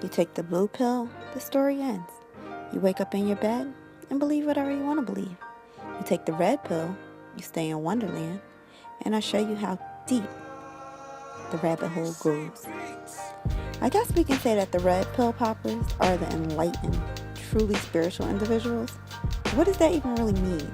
You take the blue pill, the story ends. You wake up in your bed and believe whatever you want to believe. You take the red pill, you stay in Wonderland, and I show you how deep the rabbit hole goes. I guess we can say that the red pill poppers are the enlightened, truly spiritual individuals. What does that even really mean?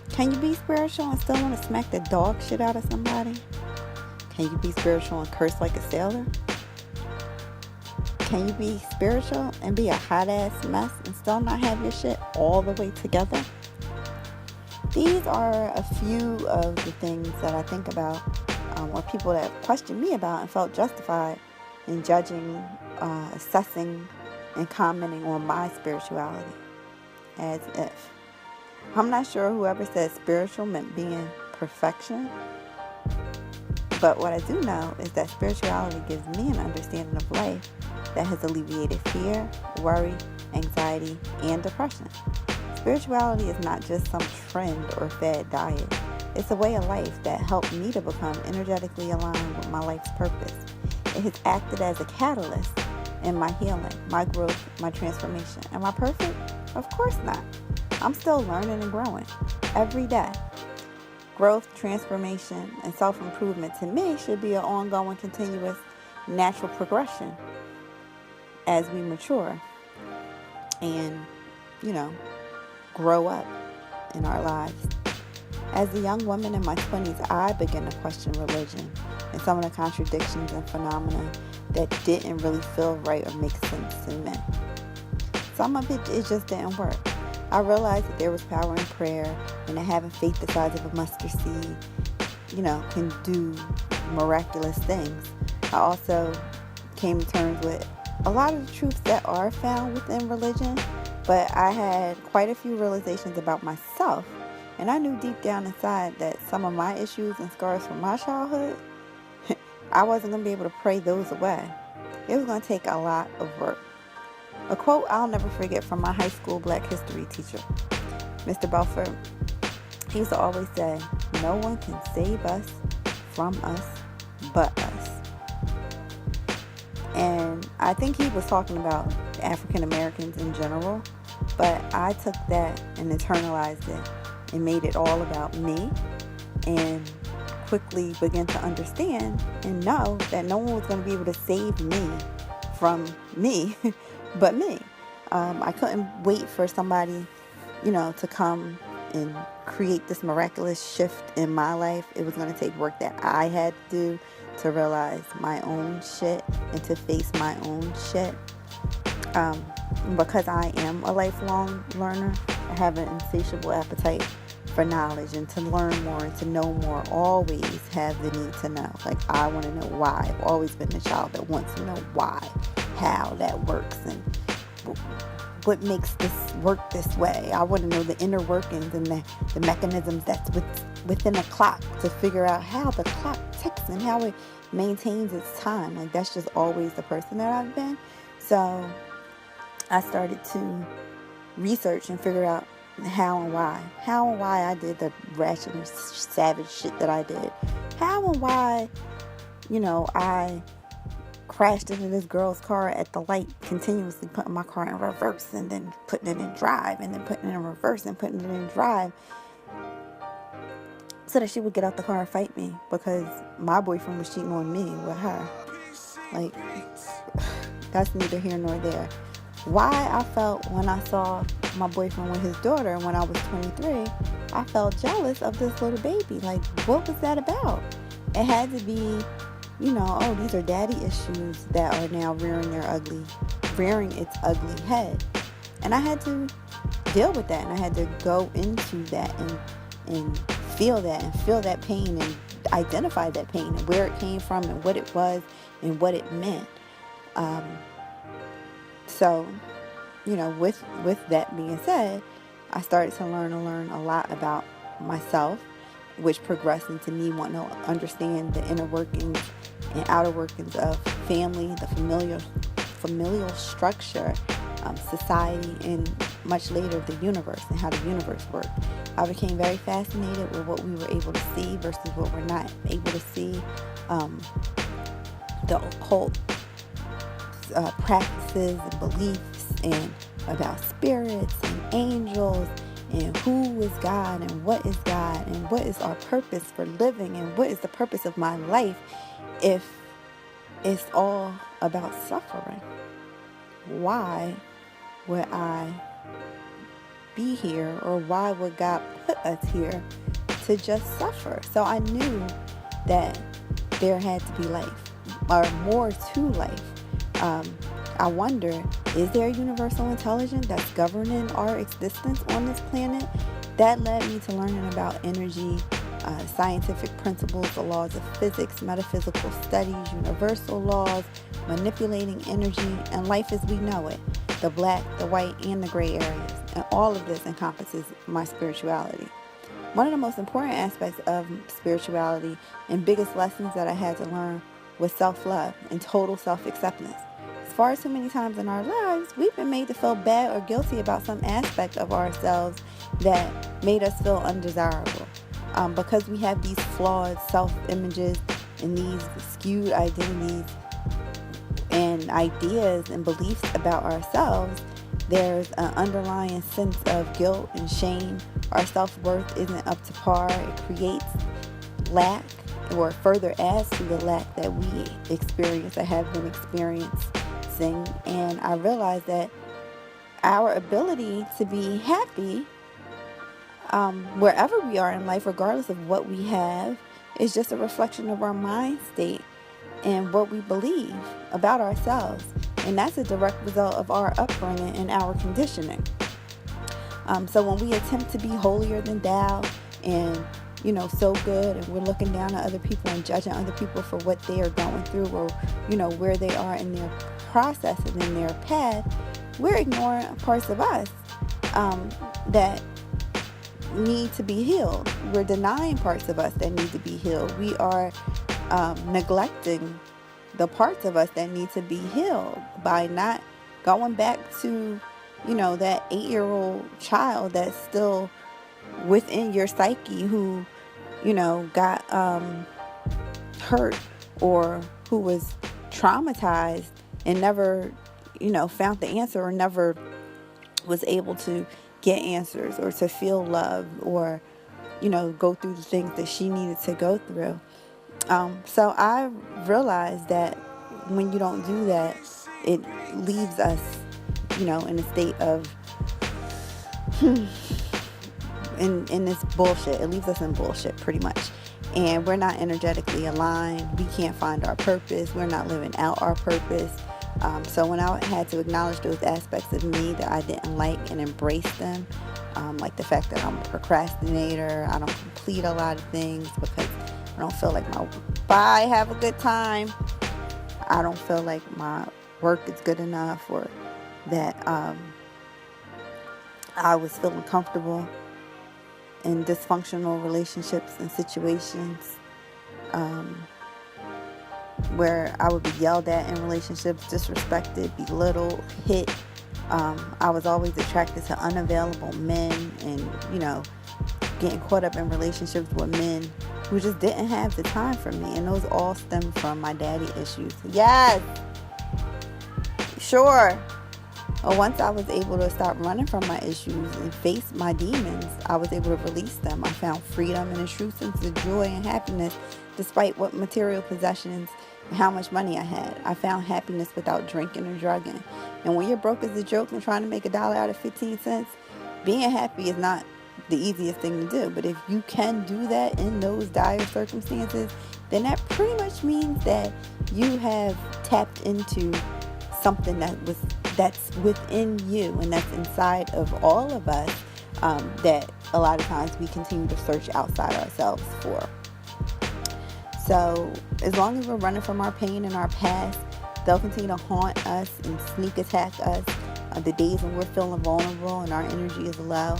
Can you be spiritual and still want to smack the dog shit out of somebody? Can you be spiritual and curse like a sailor? Can you be spiritual and be a hot ass mess and still not have your shit all the way together? These are a few of the things that I think about, or people that questioned me about and felt justified in judging, assessing, and commenting on my spirituality. As if. I'm not sure whoever said spiritual meant being perfection. But what I do know is that spirituality gives me an understanding of life that has alleviated fear, worry, anxiety, and depression. Spirituality is not just some trend or fad diet. It's a way of life that helped me to become energetically aligned with my life's purpose. It has acted as a catalyst in my healing, my growth, my transformation. Am I perfect? Of course not. I'm still learning and growing every day. Growth, transformation, and self-improvement to me should be an ongoing, continuous, natural progression as we mature and, grow up in our lives. As a young woman in my 20s, I began to question religion and some of the contradictions and phenomena that didn't really feel right or make sense to me. Some of it just didn't work. I realized that there was power in prayer and that having faith the size of a mustard seed, can do miraculous things. I also came to terms with a lot of the truths that are found within religion, but I had quite a few realizations about myself, and I knew deep down inside that some of my issues and scars from my childhood, I wasn't going to be able to pray those away. It was going to take a lot of work. A quote I'll never forget from my high school Black history teacher, Mr. Belford. He used to always say, "No one can save us from us but us." And I think he was talking about African Americans in general, but I took that and internalized it and made it all about me, and quickly began to understand and know that no one was going to be able to save me from me but me. I couldn't wait for somebody, to come and create this miraculous shift in my life. It was going to take work that I had to do to realize my own shit and to face my own shit. Because I am a lifelong learner, I have an insatiable appetite for knowledge and to learn more and to know more. Always have the need to know. Like, I want to know why. I've always been the child that wants to know why, how that works, and what makes this work this way. I want to know the inner workings and the mechanisms that's within a clock to figure out how the clock ticks and how it maintains its time. Like, that's just always the person that I've been. So I started to research and figure out how and why I did the rash and savage shit that I did. How and why, I crashed into this girl's car at the light, continuously putting my car in reverse and then putting it in drive and then putting it in reverse and putting it in drive so that she would get out the car and fight me because my boyfriend was cheating on me with her. Like, that's neither here nor there. Why I felt when I saw my boyfriend with his daughter when I was 23, I felt jealous of this little baby. Like, what was that about? It had to be, these are daddy issues that are now rearing its ugly head. And I had to deal with that, and I had to go into that and feel that pain and identify that pain and where it came from and what it was and what it meant. So, with that being said, I started to learn a lot about myself, which progressed into me wanting to understand the inner workings and outer workings of family, the familial structure, society, and much later the universe and how the universe worked. I became very fascinated with what we were able to see versus what we're not able to see. The occult practices and beliefs and about spirits and angels and who is God and what is our purpose for living and what is the purpose of my life if it's all about suffering? Why would I be here, or why would God put us here to just suffer? So I knew that there had to be life, or more to life. I wonder, is there a universal intelligence that's governing our existence on this planet? That led me to learning about energy, scientific principles, the laws of physics, metaphysical studies, universal laws, manipulating energy, and life as we know it, the black, the white, and the gray areas. And all of this encompasses my spirituality. One of the most important aspects of spirituality and biggest lessons that I had to learn was self-love and total self-acceptance. As far as so many times in our lives, we've been made to feel bad or guilty about some aspect of ourselves that made us feel undesirable. Because we have these flawed self-images and these skewed identities and ideas and beliefs about ourselves, there's an underlying sense of guilt and shame. Our self-worth isn't up to par. It creates lack, or further adds to the lack that we experience or have been experiencing. And I realized that our ability to be happy wherever we are in life, regardless of what we have, is just a reflection of our mind state and what we believe about ourselves. And that's a direct result of our upbringing and our conditioning. So when we attempt to be holier than thou and, so good, and we're looking down at other people and judging other people for what they are going through, or, where they are in their process and in their path, we're ignoring parts of us that need to be healed. We're denying parts of us that need to be healed. We are neglecting the parts of us that need to be healed by not going back to, that 8-year-old child that's still within your psyche who, got hurt, or who was traumatized and never, found the answer, or never was able to get answers, or to feel love, or, go through the things that she needed to go through. So I realized that when you don't do that, it leaves us, in a state of, in this bullshit. It leaves us in bullshit, pretty much. And we're not energetically aligned. We can't find our purpose. We're not living out our purpose. So when I had to acknowledge those aspects of me that I didn't like and embrace them, like the fact that I'm a procrastinator, I don't complete a lot of things because I don't feel like bye, have a good time. I don't feel like my work is good enough, or that I was feeling comfortable in dysfunctional relationships and situations where I would be yelled at in relationships, disrespected, belittled, hit. I was always attracted to unavailable men, and, getting caught up in relationships with men who just didn't have the time for me. And those all stem from my daddy issues. Yes! Sure. Well, once I was able to stop running from my issues and face my demons, I was able to release them. I found freedom and a true sense of joy and happiness despite what material possessions and how much money I had. I found happiness without drinking or drugging. And when you're broke as a joke and trying to make $1 out of 15 cents, being happy is not the easiest thing to do. But if you can do that in those dire circumstances, then that pretty much means that you have tapped into something that's within you and that's inside of all of us, that a lot of times we continue to search outside ourselves for. So as long as we're running from our pain and our past, they'll continue to haunt us and sneak attack us. The days when we're feeling vulnerable and our energy is low.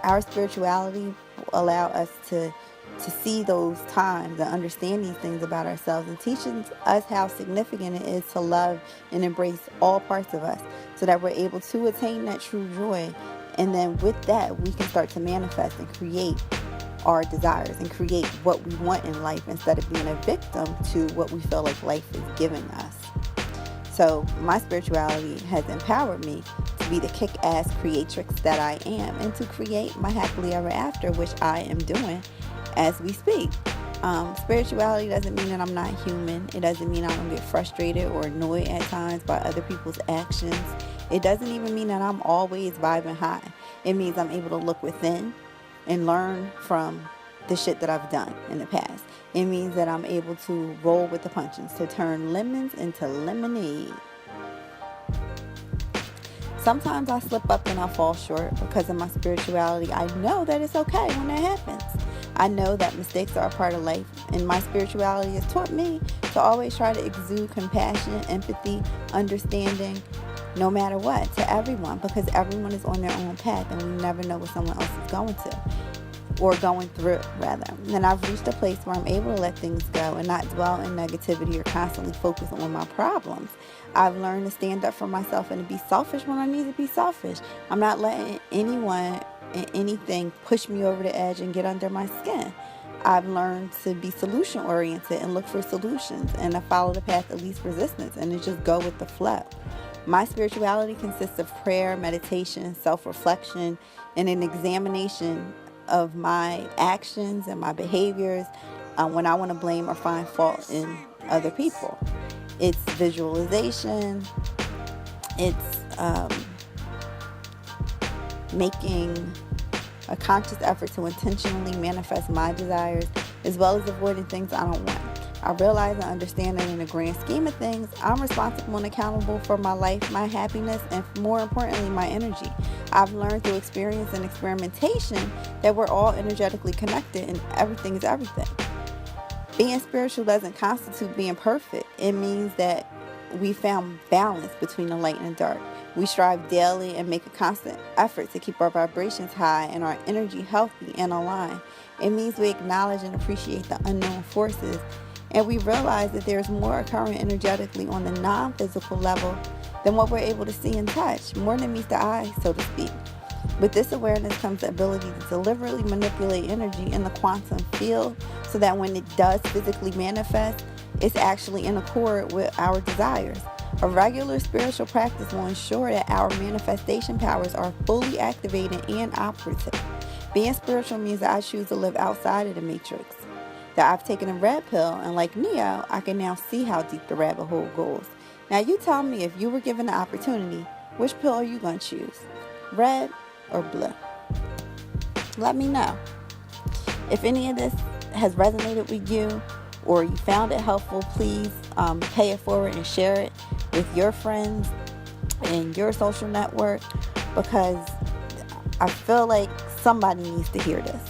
Our spirituality will allow us to see those times and understand these things about ourselves, and teaches us how significant it is to love and embrace all parts of us so that we're able to attain that true joy. And then with that, we can start to manifest and create our desires and create what we want in life instead of being a victim to what we feel like life is giving us. So my spirituality has empowered me to be the kick-ass creatrix that I am and to create my happily ever after, which I am doing as we speak. Spirituality doesn't mean that I'm not human. It doesn't mean I don't get frustrated or annoyed at times by other people's actions. It doesn't even mean that I'm always vibing high. It means I'm able to look within and learn from the shit that I've done in the past. It means that I'm able to roll with the punches, to turn lemons into lemonade. Sometimes I slip up and I fall short because of my spirituality. I know that it's okay when that happens. I know that mistakes are a part of life, and my spirituality has taught me to always try to exude compassion, empathy, understanding, no matter what, to everyone, because everyone is on their own path, and we never know what someone else is going to, or going through, rather. And I've reached a place where I'm able to let things go and not dwell in negativity or constantly focus on my problems. I've learned to stand up for myself and to be selfish when I need to be selfish. I'm not letting anyone and anything push me over the edge and get under my skin. I've learned to be solution oriented and look for solutions, and to follow the path of least resistance and to just go with the flow. My spirituality consists of prayer, meditation, self-reflection, and an examination of my actions and my behaviors when I want to blame or find fault in other people. It's visualization. It's making a conscious effort to intentionally manifest my desires, as well as avoiding things I don't want. I realize and understand that in the grand scheme of things, I'm responsible and accountable for my life, my happiness, and more importantly, my energy. I've learned through experience and experimentation that we're all energetically connected and everything is everything. Being spiritual doesn't constitute being perfect. It means that we found balance between the light and the dark. We strive daily and make a constant effort to keep our vibrations high and our energy healthy and aligned. It means we acknowledge and appreciate the unknown forces, and we realize that there's more occurring energetically on the non-physical level than what we're able to see and touch, more than meets the eye, so to speak. With this awareness comes the ability to deliberately manipulate energy in the quantum field so that when it does physically manifest, it's actually in accord with our desires. A regular spiritual practice will ensure that our manifestation powers are fully activated and operative. Being spiritual means that I choose to live outside of the matrix. That I've taken a red pill, and like Neo, I can now see how deep the rabbit hole goes. Now you tell me, if you were given the opportunity, which pill are you going to choose? Red or blue? Let me know. If any of this has resonated with you or you found it helpful, please pay it forward and share it with your friends and your social network, because I feel like somebody needs to hear this.